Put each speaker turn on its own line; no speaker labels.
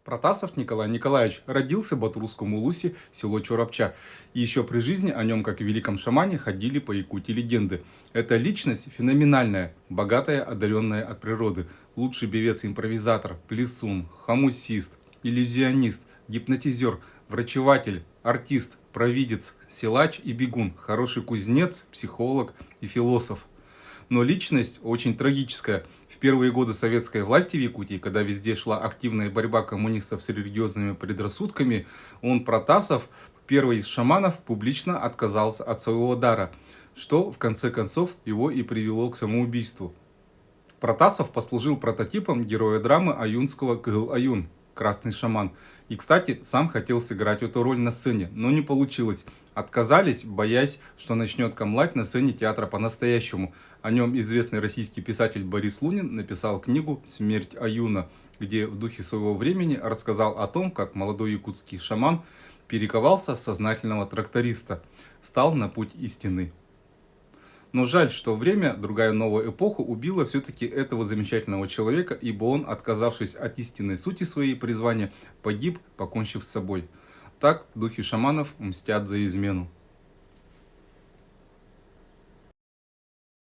Протасов Николай Николаевич родился в Батурском Улусе, село Чоропча. И еще при жизни о нем, как о великом шамане, ходили по Якутии легенды. Это личность феноменальная, богатая, одаренная от природы. Лучший певец-импровизатор, плясун, хомусист, иллюзионист, гипнотизер, врачеватель, артист, провидец, силач и бегун, хороший кузнец, психолог и философ. Но личность очень трагическая. В первые годы советской власти в Якутии, когда везде шла активная борьба коммунистов с религиозными предрассудками, Протасов, первый из шаманов, публично отказался от своего дара, что в конце концов его и привело к самоубийству. Протасов послужил прототипом героя драмы аюнского Кыгыл-Аюн, красный шаман. И, кстати, сам хотел сыграть эту роль на сцене, но не получилось. Отказались, боясь, что начнет камлать на сцене театра по-настоящему. О нем известный российский писатель Борис Лунин написал книгу «Смерть Аюна», где в духе своего времени рассказал о том, как молодой якутский шаман перековался в сознательного тракториста, стал на путь истины. Но жаль, что время, другая новая эпоха убила все-таки этого замечательного человека, ибо он, отказавшись от истинной сути своей призвания, погиб, покончив с собой. Так духи шаманов мстят за измену.